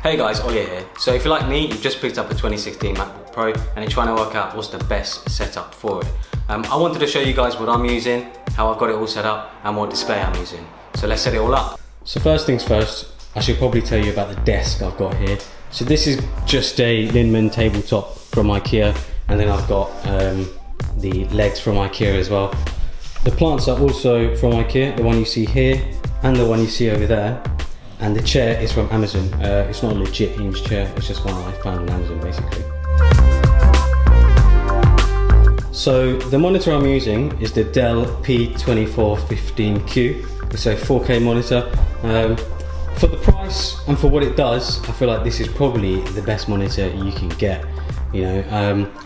Hey guys, Ollie here. So if you're like me, you've just picked up a 2016 MacBook Pro and you're trying to work out what's the best setup for it. I wanted to show you guys what I'm using, how I've got it all set up, and what display I'm using. So let's set it all up. So first things first, I should probably tell you about the desk I've got here. So this is just a Lindemann tabletop from IKEA, and then I've got the legs from IKEA as well. The plants are also from IKEA, the one you see here and the one you see over there. And the chair is from Amazon. It's not a legit hinge chair, it's just one I found on Amazon basically. So the monitor I'm using is the Dell P2415Q. It's a 4K monitor. For the price and for what it does, I feel like this is probably the best monitor you can get. You know,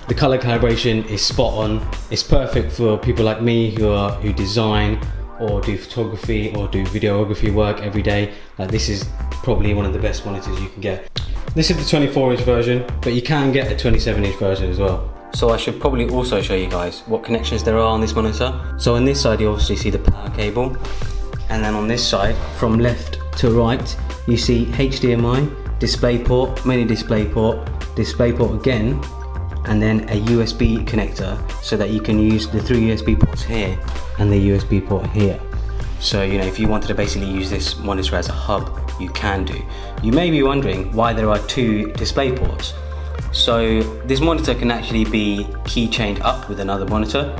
the color calibration is spot on. It's perfect for people like me who design or do photography or do videography work every day. Like, this is probably one of the best monitors you can get. This is the 24-inch version, but you can get a 27-inch version as well. So I should probably also show you guys what connections there are on this monitor. So on this side you obviously see the power cable, and then on this side from left to right you see HDMI, DisplayPort, mini DisplayPort again, and then a USB connector so that you can use the 3 USB ports here and the USB port here. So, you know, if you wanted to basically use this monitor as a hub, you can do. You may be wondering why there are 2 display ports. So this monitor can actually be keychained up with another monitor.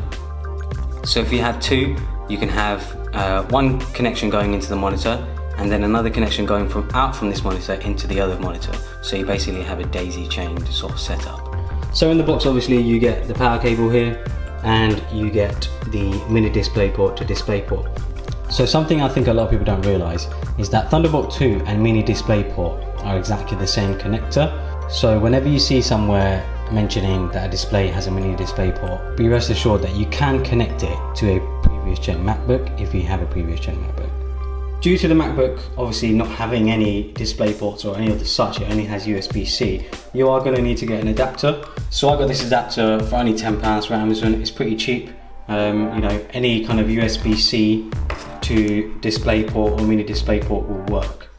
So if you have 2, you can have one connection going into the monitor and then another connection going out from this monitor into the other monitor. So you basically have a daisy chained sort of setup. So in the box obviously you get the power cable here and you get the mini DisplayPort to DisplayPort. So something I think a lot of people don't realise is that Thunderbolt 2 and mini DisplayPort are exactly the same connector. So whenever you see somewhere mentioning that a display has a mini DisplayPort, be rest assured that you can connect it to a previous gen MacBook if you have a previous gen MacBook. Due to the MacBook obviously not having any display ports or any of the such, it only has USB-C, you are going to need to get an adapter. So I got this adapter for only £10 from Amazon. It's pretty cheap. You know, any kind of USB-C to DisplayPort or mini DisplayPort will work.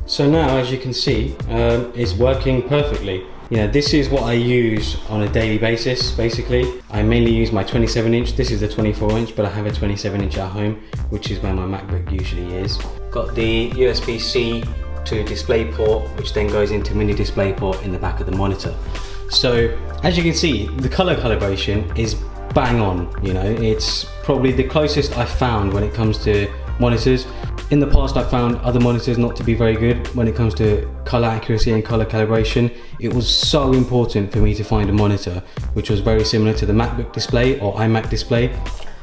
So now, as you can see, it's working perfectly. You know, this is what I use on a daily basis, basically. I mainly use my 27-inch, this is the 24-inch, but I have a 27-inch at home, which is where my MacBook usually is. Got the USB-C to DisplayPort, which then goes into mini DisplayPort in the back of the monitor. So, as you can see, the color calibration is bang on, you know. It's probably the closest I've found when it comes to monitors. In the past I've found other monitors not to be very good when it comes to color accuracy and color calibration. It was so important for me to find a monitor which was very similar to the MacBook display or iMac display.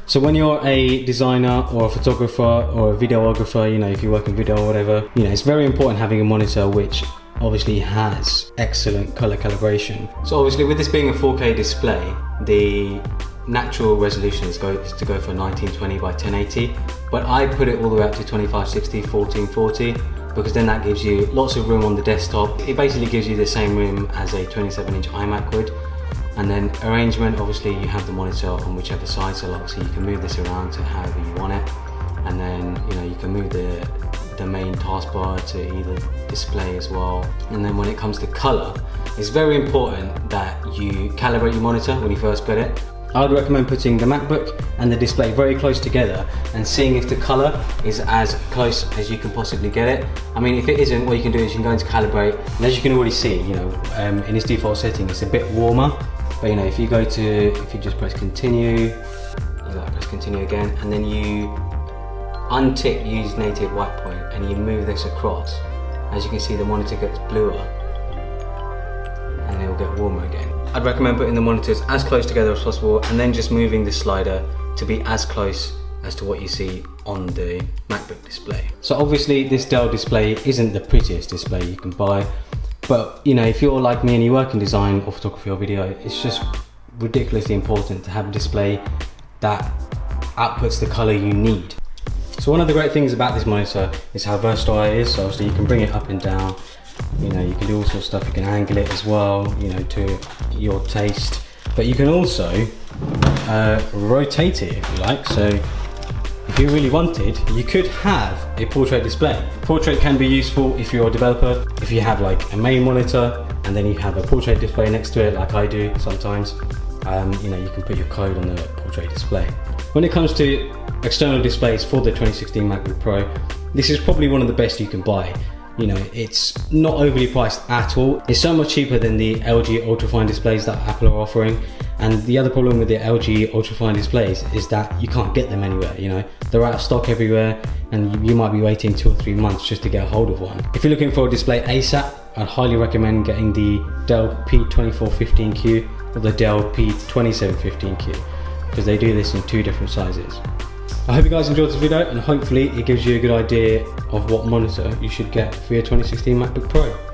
So when you're a designer or a photographer or a videographer, you know, if you work in video or whatever, you know, it's very important having a monitor which obviously has excellent color calibration. So obviously with this being a 4K display, the natural resolution is to go for 1920 by 1080, but I put it all the way up to 2560 1440 because then that gives you lots of room on the desktop. It basically gives you the same room as a 27-inch iMac would. And then arrangement, obviously you have the monitor on whichever side, so obviously you can move this around to however you want it, and then, you know, you can move the main taskbar to either display as well. And then when it comes to color, it's very important that you calibrate your monitor when you first get it. I would recommend putting the MacBook and the display very close together and seeing if the color is as close as you can possibly get it. I mean, if it isn't, what you can do is you can go into calibrate, and as you can already see, you know, in its default setting it's a bit warmer, but you know, if you just press continue, you gotta press continue again, and then you untick use native white point and you move this across, as you can see the monitor gets bluer and it will get warmer again. I'd recommend putting the monitors as close together as possible and then just moving the slider to be as close as to what you see on the MacBook display. So obviously this Dell display isn't the prettiest display you can buy, but you know, if you're like me and you work in design or photography or video, it's just ridiculously important to have a display that outputs the color you need. So one of the great things about this monitor is how versatile it is. So obviously you can bring it up and down. You know, you can do all sorts of stuff. You can angle it as well, you know, to your taste. But you can also rotate it if you like. So if you really wanted, you could have a portrait display. Portrait can be useful if you're a developer, if you have like a main monitor and then you have a portrait display next to it, like I do sometimes. You know, you can put your code on the portrait display. When it comes to external displays for the 2016 MacBook Pro, this is probably one of the best you can buy. You know, it's not overly priced at all. It's so much cheaper than the LG ultrafine displays that Apple are offering. And the other problem with the LG ultrafine displays is that you can't get them anywhere, you know. They're out of stock everywhere and you might be waiting 2 or 3 months just to get a hold of one. If you're looking for a display ASAP, I'd highly recommend getting the Dell P2415Q or the Dell P2715Q, because they do this in 2 different sizes. I hope you guys enjoyed this video, and hopefully it gives you a good idea of what monitor you should get for your 2016 MacBook Pro.